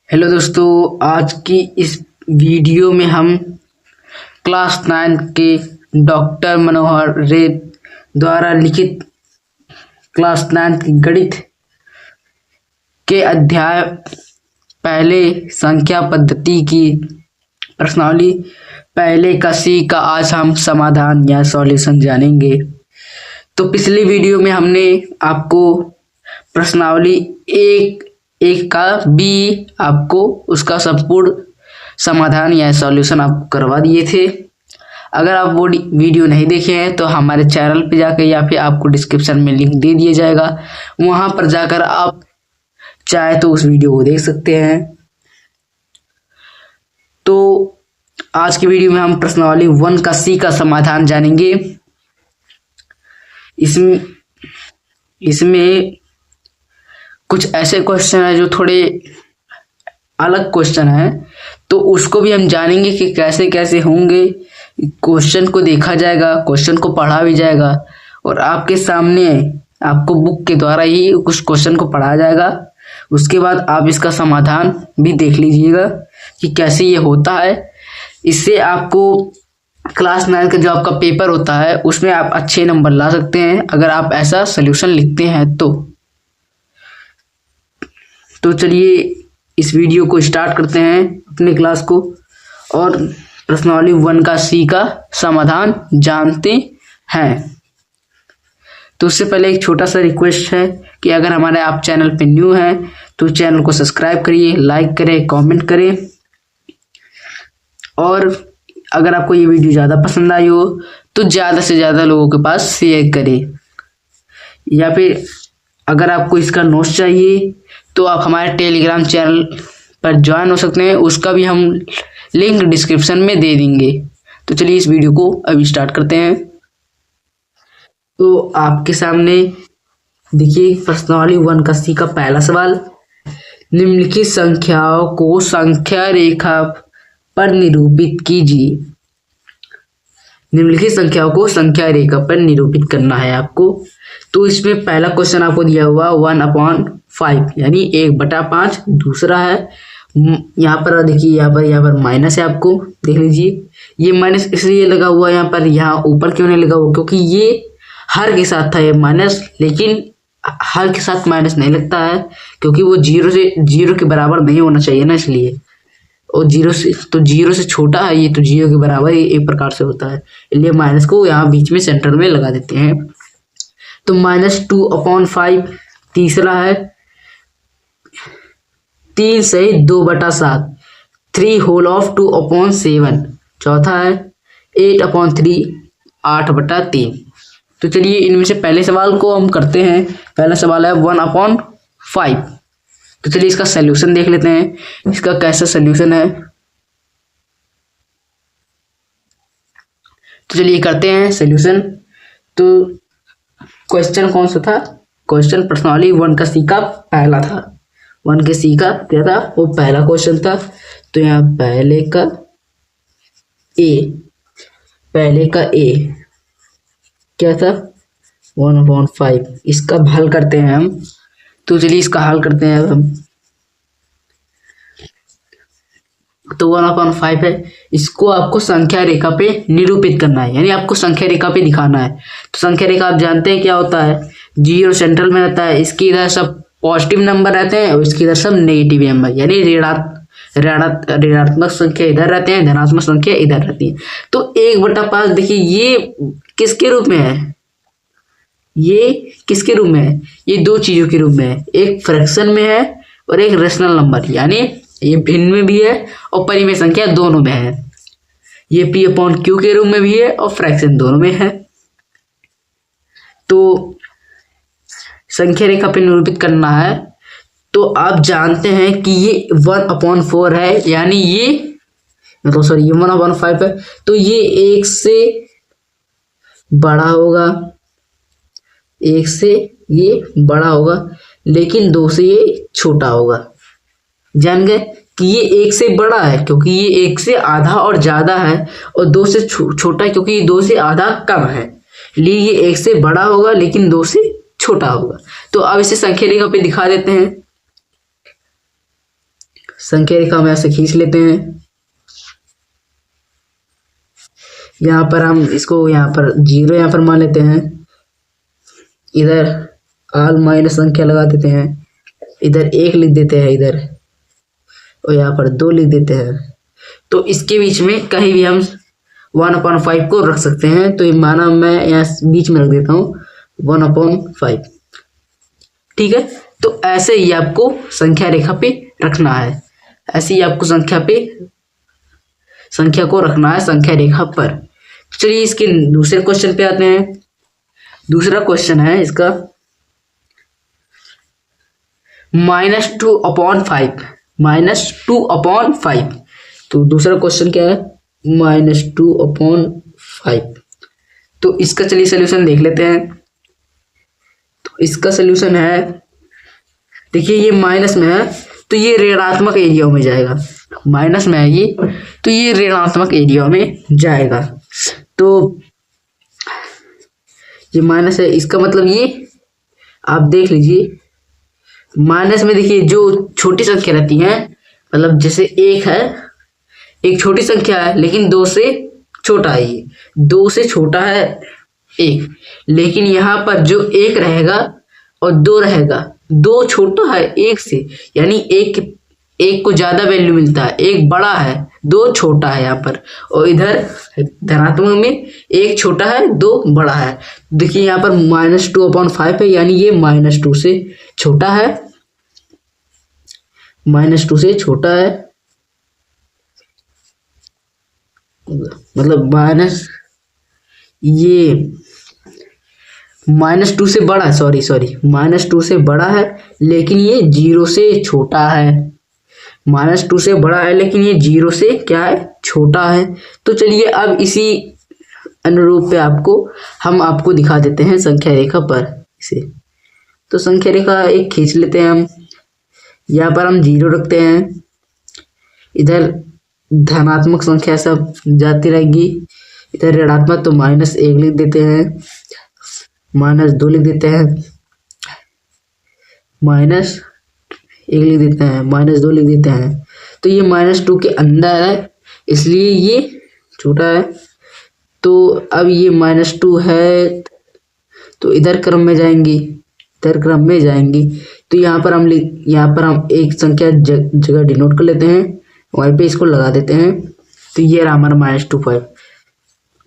Hello दोस्तों, आज की इस वीडियो में हम क्लास 9 के डॉक्टर मनोहर रे द्वारा लिखित क्लास 9 की गणित के अध्याय पहले संख्या पद्धति की प्रश्नावली पहले का सी का आज हम समाधान या सॉल्यूशन जानेंगे। तो पिछली वीडियो में हमने आपको प्रश्नावली एक का बी आपको उसका संपूर्ण समाधान या सॉल्यूशन आपको करवा दिए थे। अगर आप वो वीडियो नहीं देखे हैं तो हमारे चैनल पे जाकर या फिर आपको डिस्क्रिप्शन में लिंक दे दिया जाएगा, वहां पर जाकर आप चाहे तो उस वीडियो को देख सकते हैं। तो आज की वीडियो में हम प्रश्नावली 1 का सी का समाधान जानेंगे। इसमें कुछ ऐसे क्वेश्चन है जो थोड़े अलग क्वेश्चन है, तो उसको भी हम जानेंगे कि कैसे कैसे होंगे। क्वेश्चन को देखा जाएगा, क्वेश्चन को पढ़ा भी जाएगा और आपके सामने आपको बुक के द्वारा ही कुछ क्वेश्चन को पढ़ाया जाएगा। उसके बाद आप इसका समाधान भी देख लीजिएगा कि कैसे ये होता है। इससे आपको क्लास 9 का जो आपका पेपर होता है उसमें आप अच्छे नंबर ला सकते हैं अगर आप ऐसा सोल्यूशन लिखते हैं तो चलिए इस वीडियो को स्टार्ट करते हैं अपने क्लास को और प्रश्नावली 1 का सी का समाधान जानते हैं। तो उससे पहले एक छोटा सा रिक्वेस्ट है कि अगर हमारे आप चैनल पे न्यू हैं तो चैनल को सब्सक्राइब करिए, लाइक करें, कमेंट करें और अगर आपको ये वीडियो ज़्यादा पसंद आई हो तो ज़्यादा से ज़्यादा लोगों के पास शेयर करें। या फिर अगर आपको इसका नोट्स चाहिए तो आप हमारे टेलीग्राम चैनल पर ज्वाइन हो सकते हैं, उसका भी हम लिंक डिस्क्रिप्शन में दे देंगे। तो चलिए इस वीडियो को अभी स्टार्ट करते हैं। तो आपके सामने देखिए प्रश्नावली 1 का सी का पहला सवाल, निम्नलिखित संख्याओं को संख्या रेखा पर निरूपित कीजिए। निम्नलिखित संख्याओं को संख्या रेखा पर निरूपित करना है आपको। तो इसमें पहला क्वेश्चन आपको दिया हुआ 1/5 यानी 1/5। दूसरा है यहाँ पर देखिए, यहाँ पर माइनस है, आपको देख लीजिए। ये माइनस इसलिए लगा हुआ यहाँ पर, यहाँ ऊपर क्यों नहीं लगा हुआ, क्योंकि ये हर के साथ था ये माइनस, लेकिन हर के साथ माइनस नहीं लगता है क्योंकि वो जीरो के बराबर नहीं होना चाहिए ना, इसलिए। और जीरो से छोटा है ये, तो जीरो के बराबर एक प्रकार से होता है, इसलिए माइनस को यहाँ बीच में सेंटर में लगा देते हैं। तो -2/5। तीसरा है 3 सही 2/7, 3/2/7। चौथा है 8/3, 8/3। तो चलिए इनमें से पहले सवाल को हम करते हैं। पहला सवाल है 1/5। तो चलिए इसका सलूशन देख लेते हैं, इसका कैसा सलूशन है। तो चलिए करते हैं सलूशन। तो क्वेश्चन कौन सा था? क्वेश्चन प्रश्नावली 1 का सी का पहला था। 1 के सी का क्या था? वो पहला क्वेश्चन था। तो यहाँ पहले का ए क्या था? 1/5। इसका हल करते हैं हम। तो चलिए इसका हल करते हैं अब हम। तो 1/5 है, इसको आपको संख्या रेखा पे निरूपित करना है, यानी आपको संख्या रेखा पे दिखाना है। तो संख्या रेखा आप जानते हैं क्या होता है, जीरो सेंट्रल में रहता है, इसके इधर सब पॉजिटिव नंबर रहते हैं और इसके इधर सब नेगेटिव नंबर, यानी ऋणात्मक संख्या इधर रहते हैं, धनात्मक संख्या इधर रहती है। तो 1/5 देखिए ये किसके रूप में है? ये किसके रूप में है? ये दो चीजों के रूप में है, एक फ्रैक्शन में है और एक रेशनल नंबर, यानी ये भिन्न में भी है और परिमेय संख्या दोनों में है। ये P/Q के रूप में भी है और फ्रैक्शन दोनों में है। तो संख्या रेखा पे निरूपित करना है। तो आप जानते हैं कि ये 1/4 है, यानी ये 1/5 है, तो ये 1 से बड़ा होगा, 1 से ये बड़ा होगा, लेकिन 2 से ये छोटा होगा। जान गए कि ये 1 से बड़ा है क्योंकि ये 1 से आधा और ज्यादा है, और 2 से छोटा है क्योंकि ये 2 से आधा कम है, इसलिए ये 1 से बड़ा होगा लेकिन 2 से छोटा होगा। तो अब इसे संख्या रेखा पे दिखा देते हैं। संख्या रेखा हम ऐसे खींच लेते हैं। यहाँ पर हम इसको यहाँ पर 0 यहाँ पर मान लेते हैं। इधर ऑल माइनस संख्या लगा देते हैं। इधर 1 लिख देते हैं इधर, और यहाँ पर 2 लिख देते हैं। तो इसके बीच में कहीं भी हम 1/5 को रख सकते हैं। तो ये माना मैं यहाँ बीच में रख देता हूँ 1/5। ठीक है, तो ऐसे ही आपको संख्या रेखा पे रखना है। ऐसे ही आपको संख्या को रखना है संख्या रेखा पर। चलिए इसके दूसरे क्वेश्चन पे आते हैं। दूसरा क्वेश्चन है इसका -2/5। -2/5। तो दूसरा क्वेश्चन क्या है? -2/5। तो इसका चलिए सोल्यूशन देख लेते हैं। तो इसका सोल्यूशन है, देखिए ये माइनस में है तो ये ऋणात्मक एरिया में जाएगा। माइनस में है ये, तो ये ऋणात्मक एरिया में जाएगा। तो ये माइनस है, इसका मतलब ये आप देख लीजिए। माइनस में देखिए जो छोटी संख्या रहती हैं, मतलब जैसे 1 है, एक छोटी संख्या है लेकिन 2 से छोटा है। ये 2 से छोटा है 1, लेकिन यहाँ पर जो 1 रहेगा और 2 रहेगा, 2 छोटा है 1 से, यानी 1 को ज्यादा वैल्यू मिलता है, 1 बड़ा है 2 छोटा है यहाँ पर। और इधर धनात्मक में 1 छोटा है 2 बड़ा है। देखिए यहाँ पर -2/5 है, यानी ये -2 से छोटा है। -2 से छोटा है, मतलब ये -2 से बड़ा है, सॉरी -2 से बड़ा है लेकिन ये 0 से छोटा है। -2 से बड़ा है लेकिन ये 0 से क्या है? छोटा है। तो चलिए अब इसी अनुरूप पे हम आपको दिखा देते हैं संख्या रेखा पर इसे। तो संख्या रेखा एक खींच लेते हैं हम। यहाँ पर हम 0 रखते हैं, इधर धनात्मक संख्या सब जाती रहेगी, इधर ऋणात्मक तो -1 लिख देते हैं, -2 लिख देते हैं, -1 लिख देते हैं, -2 लिख देते हैं। तो ये -2 के अंदर है इसलिए ये छोटा है। तो अब ये -2 है तो इधर क्रम में जाएंगी, तो यहाँ पर हम एक संख्या जगह डिनोट कर लेते हैं, वहीं पे इसको लगा देते हैं। तो ये रहा हमारा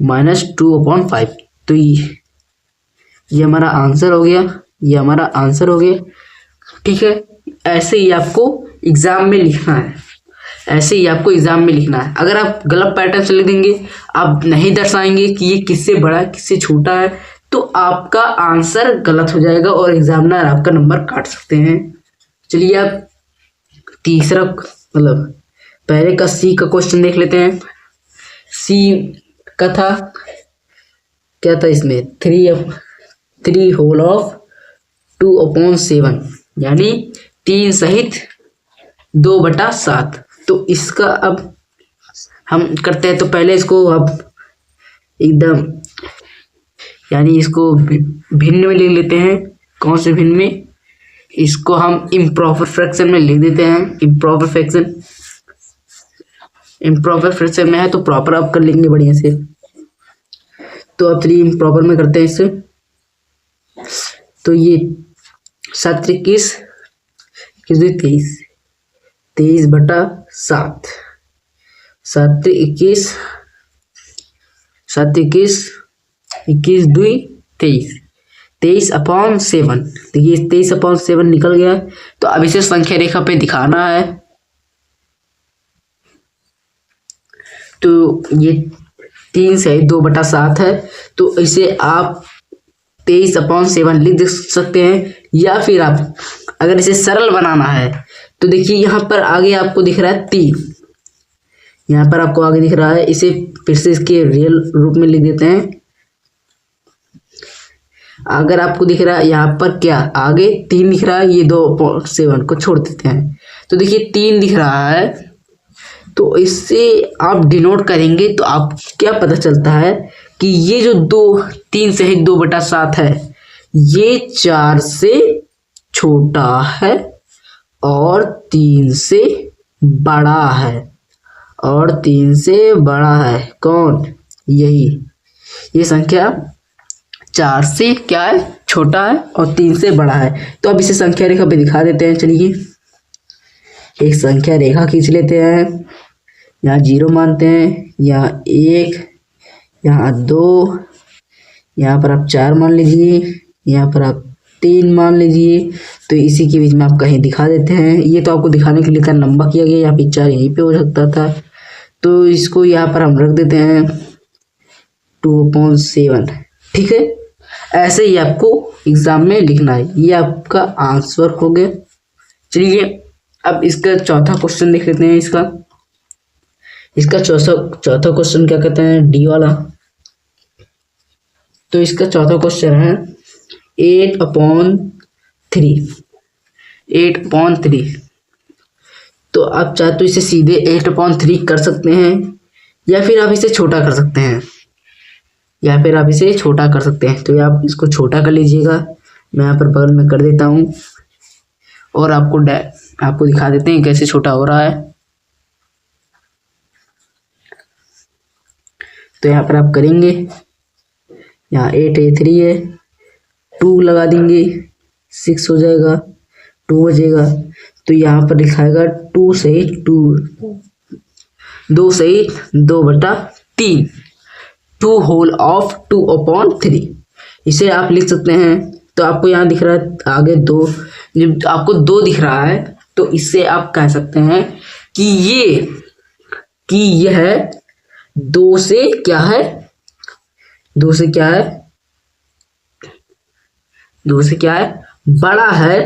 -2/5। तो ये हमारा आंसर हो गया, ठीक है। ऐसे ही आपको एग्जाम में लिखना है। अगर आप गलत पैटर्न से लिख देंगे, आप नहीं दर्शाएंगे कि ये किससे बड़ा है किससे छोटा है, तो आपका आंसर गलत हो जाएगा और एग्जामिनर आपका नंबर काट सकते हैं। चलिए आप तीसरा पहले का सी का क्वेश्चन देख लेते हैं। सी का था, क्या था इसमें? 3/2/7, यानी 3 सहित 2/7। तो इसका अब हम करते हैं। तो पहले इसको अब एकदम, यानी इसको भिन्न में लिख लेते हैं। कौन से भिन्न में? इसको हम इम्प्रॉपर फ्रैक्शन में लिख देते हैं। इम्प्रॉपर फ्रैक्शन में है तो प्रॉपर आप कर लेंगे बढ़िया से। तो अब चलिए इम्प्रॉपर में करते हैं इससे। तो ये 7 21 23/7, 7 21 21 2 23, 23/7। देखिए 23/7 निकल गया। तो अब इसे संख्या रेखा पे दिखाना है। तो ये 3 से 2/7 है, तो इसे आप 23/7 लिख सकते हैं। या फिर आप अगर इसे सरल बनाना है तो देखिए यहाँ पर आगे आपको दिख रहा है 3, यहाँ पर आपको आगे दिख रहा है, इसे फिर से इसके रियल रूप में लिख देते हैं। अगर आपको दिख रहा है यहाँ पर क्या आगे 3 दिख रहा है, ये 2/7 को छोड़ देते हैं। तो देखिए 3 दिख रहा है, तो इससे आप डिनोट करेंगे तो आप क्या पता चलता है कि ये जो 3 से 2/7 है, ये 4 से छोटा है और 3 से बड़ा है और 3 से बड़ा है। कौन? यही, ये संख्या 4 से क्या है? छोटा है और 3 से बड़ा है। तो अब इसे संख्या रेखा पे दिखा देते हैं। चलिए एक संख्या रेखा खींच लेते हैं। यहाँ 0 मानते हैं, यहाँ 1, यहाँ 2, यहाँ पर आप 4 मान लीजिए, यहाँ पर आप 3 मान लीजिए। तो इसी के बीच में आप कहीं दिखा देते हैं। ये तो आपको दिखाने के लिए इतना लंबा किया गया, यहाँ पे 4 यहीं पे हो सकता था, तो इसको यहाँ पर हम रख देते हैं 2/7। ठीक है, ऐसे ही आपको एग्जाम में लिखना है। ये आपका आंसर हो गया। चलिए अब इसका चौथा क्वेश्चन देख लेते हैं। इसका चौथा क्वेश्चन क्या कहते हैं? डी वाला। तो इसका चौथा क्वेश्चन है 8/3। तो आप चाहे तो इसे सीधे 8/3 कर सकते हैं, या फिर आप इसे छोटा कर सकते हैं, तो आप इसको छोटा कर लीजिएगा। मैं यहाँ पर बगल में कर देता हूँ और आपको दिखा देते हैं कैसे छोटा हो रहा है। तो यहाँ पर आप करेंगे, यहाँ 8 है, 3 है, 2 लगा देंगे, 6 हो जाएगा, 2 बचेगा। तो यहाँ पर लिखाएगा 2 सही 2 सही 2/3, 2/3। इसे आप लिख सकते हैं। तो आपको यहाँ दिख रहा है आगे 2, जब आपको 2 दिख रहा है तो इससे आप कह सकते हैं कि यह 2 से क्या है? 2 से क्या है? बड़ा है।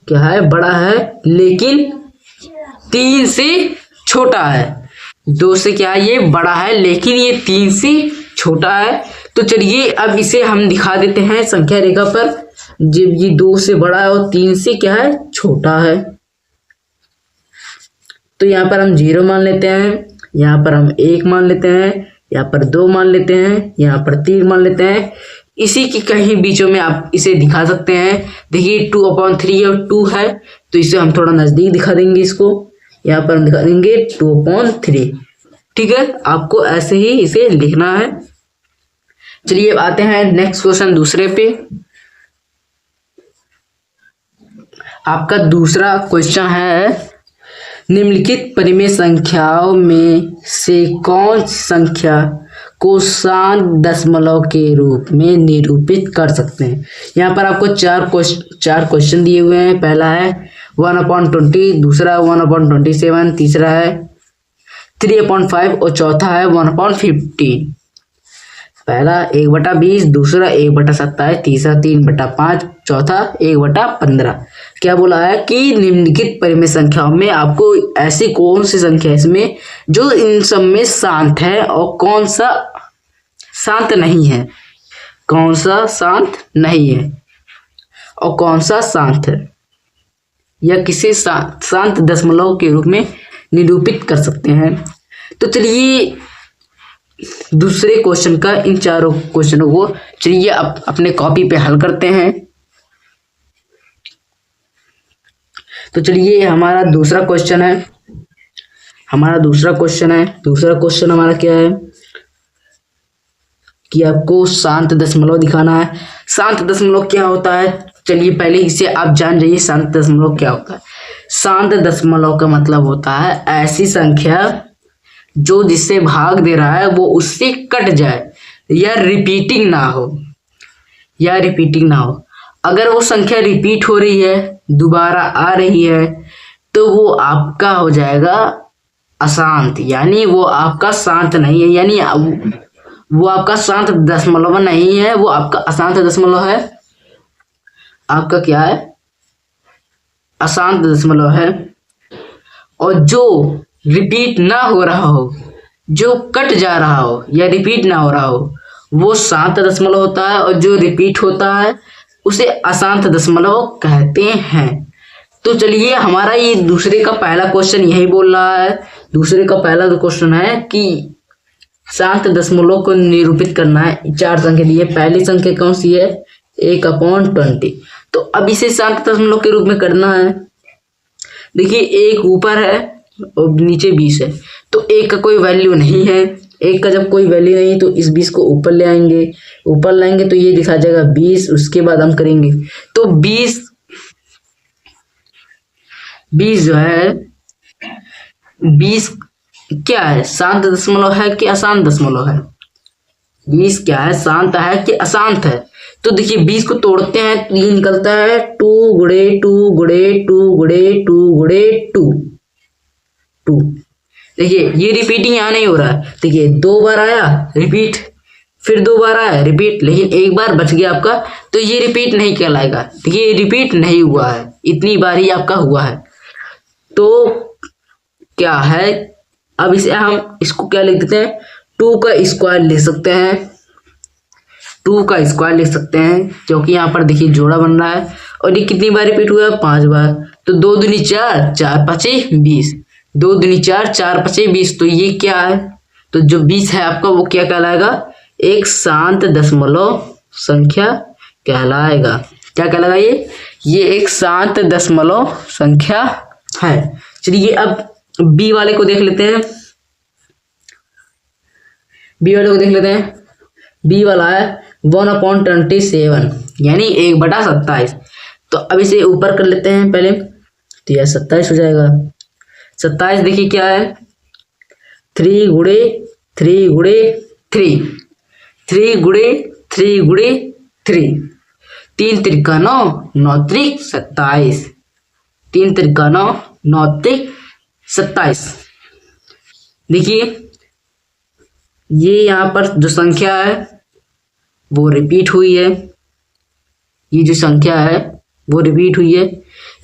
क्या है? बड़ा है, लेकिन 3 से छोटा है। 2 से क्या है? ये बड़ा है, लेकिन ये 3 से छोटा है। तो चलिए अब इसे हम दिखा देते हैं संख्या रेखा पर। जब ये 2 से बड़ा है और 3 से क्या है? छोटा है। तो यहाँ पर हम 0 मान लेते हैं, यहाँ पर हम 1 मान लेते हैं, यहाँ पर 2 मान लेते हैं, यहाँ पर 3 मान लेते हैं। इसी की कहीं बीचों में आप इसे दिखा सकते हैं। देखिए 2/3 और 2 है, तो इसे हम थोड़ा नजदीक दिखा देंगे। इसको यहाँ पर हम दिखा देंगे 2/3। ठीक है, आपको ऐसे ही इसे लिखना है। चलिए अब आते हैं नेक्स्ट क्वेश्चन दूसरे पे। आपका दूसरा क्वेश्चन है, निम्नलिखित परिमेय संख्याओं में से कौन सी संख्या को शांत दशमलव के रूप में निरूपित कर सकते हैं? यहाँ पर आपको चार क्वेश्चन दिए हुए हैं। पहला है 1/20, दूसरा 1/27, तीसरा है 3/5 और चौथा है 1/15। पहला 1/20, दूसरा 1/27, तीसरा 3/5, चौथा 1/15। क्या बोला है कि निम्नलिखित परिमेय संख्याओं में आपको ऐसी कौन सी संख्या इसमें जो इन सब में शांत है और कौन सा शांत नहीं है, कौन सा शांत नहीं है और कौन सा शांत है, या किसी शांत दशमलव के रूप में निरूपित कर सकते हैं। तो चलिए दूसरे क्वेश्चन का, इन चारों क्वेश्चनों को चलिए अपने कॉपी पे हल करते हैं। तो चलिए हमारा दूसरा क्वेश्चन है। दूसरा क्वेश्चन हमारा क्या है कि आपको शांत दशमलव दिखाना है। शांत दशमलव क्या होता है? चलिए पहले इसे आप जान जाइए, शांत दशमलव क्या होता है। शांत दशमलव का मतलब होता है ऐसी संख्या जो जिससे भाग दे रहा है वो उससे कट जाए या रिपीटिंग ना हो। अगर वो संख्या रिपीट हो रही है, दोबारा आ रही है, तो वो आपका हो जाएगा अशांत, यानी वो आपका शांत नहीं है, यानी वो आपका शांत दशमलव नहीं है, वो आपका अशांत दशमलव है। आपका क्या है? अशांत दशमलव है। और जो रिपीट ना हो रहा हो, जो कट जा रहा हो या रिपीट ना हो रहा हो, वो शांत दशमलव होता है, और जो रिपीट होता है उसे अशांत दशमलव कहते हैं। तो चलिए हमारा ये दूसरे का पहला क्वेश्चन यही बोल रहा है। दूसरे का पहला क्वेश्चन है कि शांत दशमलव को निरूपित करना है। 4 संख्या दी है, पहली संख्या कौन सी है? 1/20। तो अब इसे शांत दशमलव के रूप में करना है। देखिए एक ऊपर है और नीचे 20 है, तो एक का कोई वैल्यू नहीं है। एक का जब कोई वैल्यू नहीं तो इस 20 को ऊपर ले आएंगे, ऊपर लाएंगे तो ये दिखा जाएगा 20। उसके बाद हम करेंगे तो 20 जो है 20 क्या है, शांत दशमलव है कि अशांत दशमलव है? 20 क्या है, शांत है कि अशांत है? तो देखिए 20 को तोड़ते हैं तो ये निकलता है 2 गुणे 2 गुणे 2 गुणे 2 गुणे 2। देखिए ये रिपीटिंग यहाँ नहीं हो रहा है। देखिए 2 बार आया रिपीट, फिर 2 बार आया रिपीट, लेकिन एक बार बच गया आपका, तो ये रिपीट नहीं कहलाएगा। देखिए रिपीट नहीं हुआ है, इतनी बार ही आपका हुआ है। तो क्या है, अब इसे हम इसको क्या लिख देते हैं, 2 का स्क्वायर लिख सकते हैं। 2 का स्क्वायर लिख सकते हैं क्योंकि यहाँ पर देखिए जोड़ा बन रहा है। और ये कितनी बार रिपीट हुआ है, 5 बार। तो 2 दूनी 4, 4 5 20, 2 दूनी 4, 4 5 20। तो ये क्या है, तो जो 20 है आपका वो क्या कहलाएगा, एक शांत दशमलव संख्या कहलाएगा। क्या कहलाएगा ये एक शांत दशमलव संख्या है। चलिए अब बी वाले को देख लेते हैं। बी वाला है 1/27 यानी 1/27। तो अब इसे ऊपर कर लेते हैं पहले, तो यह 27 हो जाएगा। 27 देखिए क्या है, 3 गुणे 3 गुणे 3, 3 गुणे 3 गुणे 3, 3 त्रिका 9, 9 त्रिक 27, 3 त्रिका 9, 9 त्रिक 27। देखिए ये यहाँ पर जो संख्या है वो रिपीट हुई है, ये जो संख्या है वो रिपीट हुई है।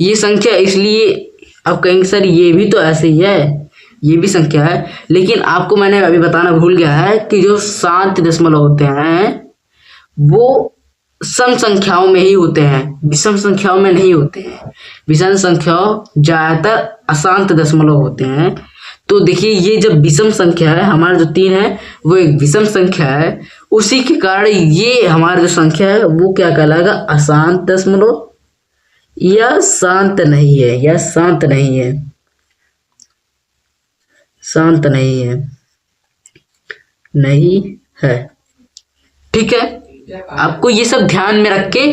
ये संख्या इसलिए आप कहेंगे सर ये भी तो ऐसे ही है, ये भी संख्या है, लेकिन आपको मैंने अभी बताना भूल गया है कि जो शांत दशमलव होते हैं वो सम संख्याओं में ही होते हैं, विषम संख्याओं में नहीं होते हैं। विषम संख्याओं ज्यादातर अशांत दशमलव होते हैं। तो देखिए ये जब विषम संख्या है, हमारा जो 3 है वो एक विषम संख्या है, उसी के कारण ये हमारा जो संख्या है वो क्या कहलाएगा, अशांत दशमलव। यह शांत नहीं है, यह शांत नहीं है, शांत नहीं है, नहीं है। ठीक है, आपको ये सब ध्यान में रख के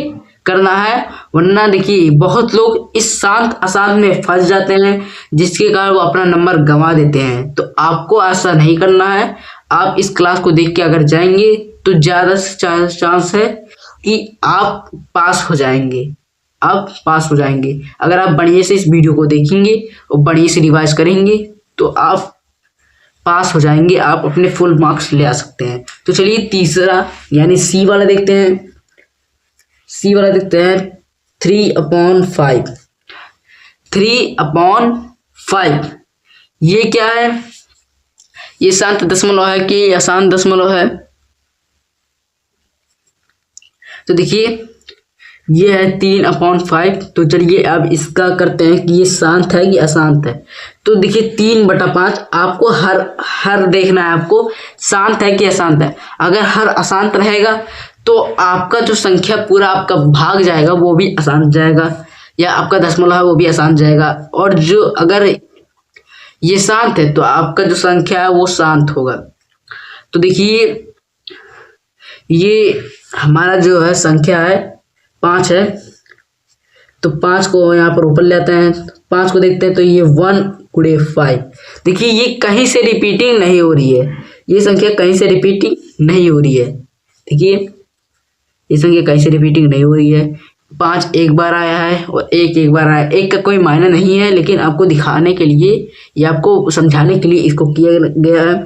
करना है, वरना देखिए बहुत लोग इस शांत अशांत में फंस जाते हैं जिसके कारण वो अपना नंबर गंवा देते हैं। तो आपको ऐसा नहीं करना है। आप इस क्लास को देख के अगर जाएंगे तो ज़्यादा से ज़्यादा चांस है कि आप पास हो जाएंगे, आप पास हो जाएंगे। अगर आप बढ़िया से इस वीडियो को देखेंगे और बढ़िया से रिवाइज करेंगे तो आप पास हो जाएंगे, आप अपने फुल मार्क्स ले आ सकते हैं। तो चलिए तीसरा यानी सी वाला देखते हैं। सी वाला देखते हैं 3/5। 3/5 ये क्या है, ये शांत दशमलव है कि अशांत दशमलव है? तो देखिए ये है 3/5। तो चलिए अब इसका करते हैं कि ये शांत है कि अशांत है। तो देखिए 3/5 आपको हर देखना है, आपको शांत है कि अशांत है। अगर हर अशांत रहेगा तो आपका जो संख्या पूरा आपका भाग जाएगा वो भी अशांत जाएगा, या आपका दशमलव है वो भी अशांत जाएगा। और जो अगर ये शांत है तो आपका जो संख्या है वो शांत होगा। तो देखिए ये हमारा जो है संख्या है 5 है, तो 5 को यहाँ पर ऊपर ले आते हैं। 5 को देखते हैं तो ये 1 गुणे 5। देखिए ये कहीं से रिपीटिंग नहीं हो रही है, ये संख्या कहीं से रिपीटिंग नहीं हो रही है। देखिए ये संख्या कहीं से रिपीटिंग नहीं हो रही है। 5 एक बार आया है और 1 एक बार आया है, 1 का कोई मायने नहीं है, लेकिन आपको दिखाने के लिए या आपको समझाने के लिए इसको किया गया है।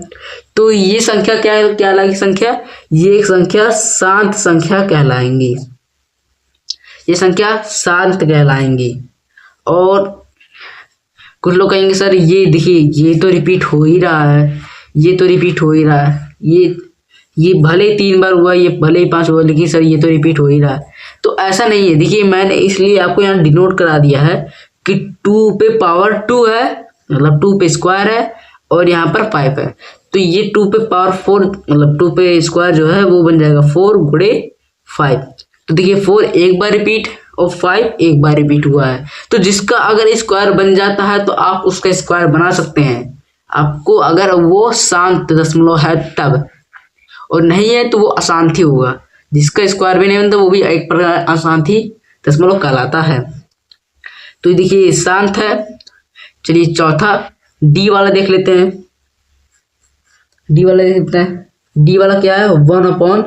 तो ये संख्या क्या कहलाएगी, संख्या ये एक संख्या शांत संख्या कहलाएंगी, ये संख्या शांत कहलाएंगी। और कुछ लोग कहेंगे सर ये देखिए ये तो रिपीट हो ही रहा है, ये तो रिपीट हो ही रहा है, ये भले 3 बार हुआ, ये भले ही 5 हुआ, लेकिन सर ये तो रिपीट हो ही रहा है। तो ऐसा नहीं है। देखिए मैंने इसलिए आपको यहाँ डिनोट करा दिया है कि 2 पे पावर 2 है, मतलब 2 पे स्क्वायर है और यहाँ पर 5 है। तो ये 2 पे पावर 4 मतलब 2 पे स्क्वायर जो है वो बन जाएगा 4 गुणे 5। तो देखिए 4 एक बार रिपीट और 5 एक बार रिपीट हुआ है। तो जिसका अगर स्क्वायर बन जाता है तो आप उसका स्क्वायर बना सकते हैं, आपको अगर वो शांत दशमलव है तब, और नहीं है तो वो अशांति होगा। जिसका स्क्वायर भी नहीं बनता वो भी एक प्रकार अशांति दशमलव कहलाता है। तो देखिए शांत है। चलिए चौथा डी वाला देख लेते हैं। डी वाला देख लेते हैं। डी वाला क्या है? 1/15,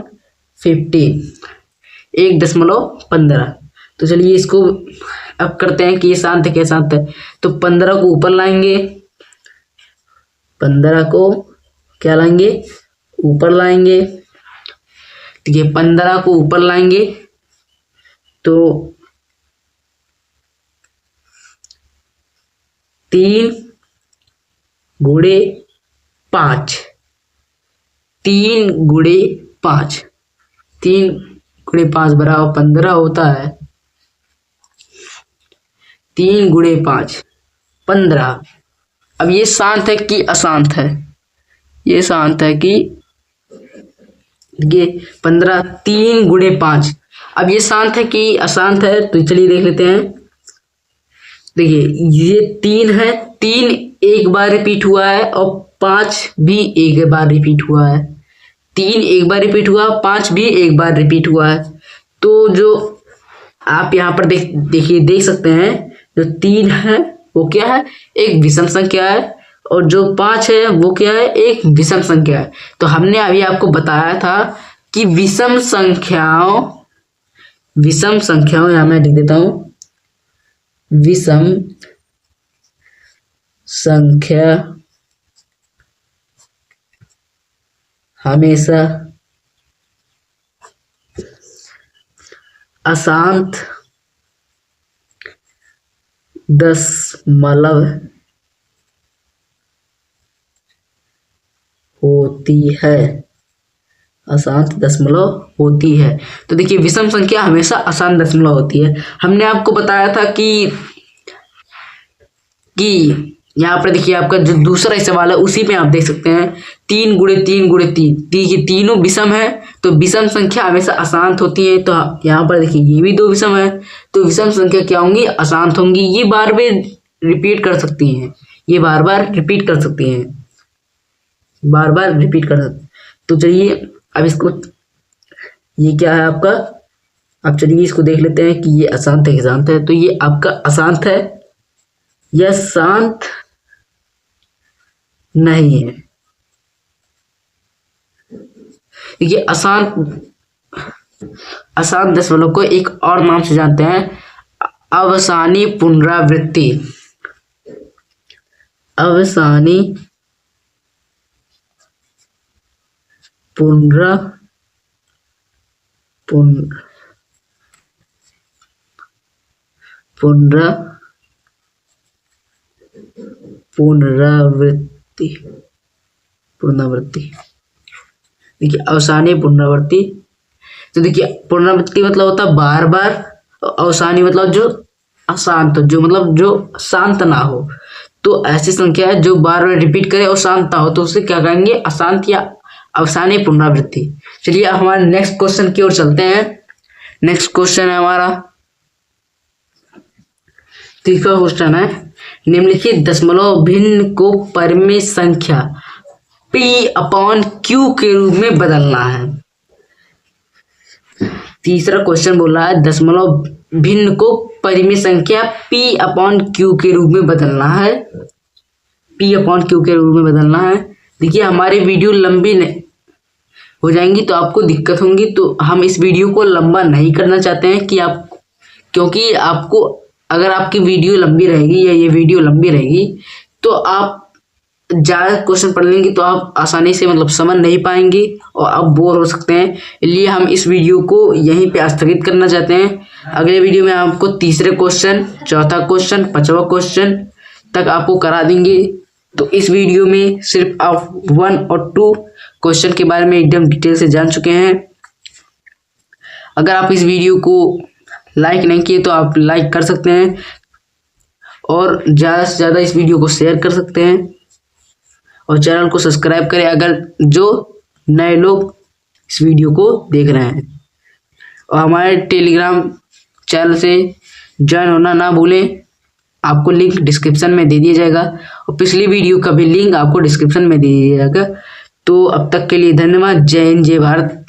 1.15। तो चलिए इसको अब करते हैं कि ये शांत है क्या शांत है। तो 15 को ऊपर लाएंगे, 15 को क्या लाएंगे? ऊपर लाएंगे। ठीक है, 15 को ऊपर लाएंगे तो 3 गुणे 5, 3 गुणे 5, 3 गुणे 5 बराबर 15 होता है। 3 गुणे 5 15। अब ये शांत है कि अशांत है? ये शांत है कि ये 15 3 गुणे 5। अब ये शांत है कि अशांत है? तो चलिए देख लेते हैं। देखिए ये 3 है, 3 एक बार रिपीट हुआ है और 5 भी एक बार रिपीट हुआ है। 3 एक बार रिपीट हुआ, 5 भी एक बार रिपीट हुआ है। तो जो आप यहाँ पर देख सकते हैं, जो 3 है वो क्या है? एक विषम संख्या है, और जो 5 है वो क्या है? एक विषम संख्या है। तो हमने अभी आपको बताया था कि विषम संख्याओं यहाँ मैं लिख देता हूँ, विषम संख्या हमेशा अशांत दशमलव होती है, अशांत दशमलव होती है। तो देखिए विषम संख्या हमेशा अशांत दशमलव होती है। हमने आपको बताया था कि यहाँ पर देखिए आपका जो दूसरा सवाल है उसी पे आप देख सकते हैं, 3 गुणे 3 गुणे 3, तीनों विषम है तो विषम संख्या हमेशा अशांत होती है। तो यहाँ पर देखिए ये भी 2 विषम है, तो विषम संख्या क्या होंगी? अशांत होंगी। ये बार बार रिपीट कर सकती हैं, ये बार बार रिपीट कर सकती हैं, बार बार रिपीट कर सकते। तो चलिए अब इसको, ये क्या है आपका? अब चलिए इसको देख लेते हैं कि ये अशांत है कि शांत है। तो ये आपका अशांत है, यह शांत नहीं है। ये अशांत दशमलव को एक और नाम से जानते हैं, अवसानी पुनरावृत्ति। अवसानी पुनरावृत्ति। देखिए अवसानी पुनरावृत्ति। तो देखिए पुनरावृत्ति मतलब होता है बार बार, अवसानी मतलब जो अशांत, जो मतलब जो शांत ना हो। तो ऐसी संख्या है जो बार बार रिपीट करे और शांत ना हो, तो उसे क्या कहेंगे? अशांत या अवसानी पुनरावृत्ति। चलिए अब हमारे नेक्स्ट क्वेश्चन की ओर चलते हैं। नेक्स्ट क्वेश्चन है हमारा 3वां क्वेश्चन है, निम्नलिखित दशमलव भिन्न को परिमेय संख्या P/Q के रूप में बदलना है। तीसरा क्वेश्चन बोल रहा है दशमलव भिन्न को परिमेय संख्या P/Q के रूप में बदलना है, P/Q के रूप में बदलना है। देखिए हमारी वीडियो लंबी हो जाएंगी तो आपको दिक्कत होंगी, तो हम इस वीडियो को लंबा नहीं करना चाहते हैं कि क्योंकि आपको अगर आपकी वीडियो लंबी रहेगी या ये वीडियो लंबी रहेगी तो आप ज़्यादा क्वेश्चन पढ़ लेंगे तो आप आसानी से मतलब समझ नहीं पाएंगे और आप बोर हो सकते हैं। इसलिए हम इस वीडियो को यहीं पे स्थगित करना चाहते हैं। अगले वीडियो में आपको तीसरे क्वेश्चन, चौथा क्वेश्चन, 5वां क्वेश्चन तक आपको करा देंगे। तो इस वीडियो में सिर्फ आप 1 और 2 क्वेश्चन के बारे में एकदम डिटेल से जान चुके हैं। अगर आप इस वीडियो को लाइक नहीं किए तो आप लाइक कर सकते हैं और ज़्यादा से ज़्यादा इस वीडियो को शेयर कर सकते हैं और चैनल को सब्सक्राइब करें अगर जो नए लोग इस वीडियो को देख रहे हैं। और हमारे टेलीग्राम चैनल से ज्वाइन होना ना भूलें। आपको लिंक डिस्क्रिप्शन में दे दिया जाएगा और पिछली वीडियो का भी लिंक आपको डिस्क्रिप्शन में दे दिया जाएगा। तो अब तक के लिए धन्यवाद। जय हिंद, जय भारत।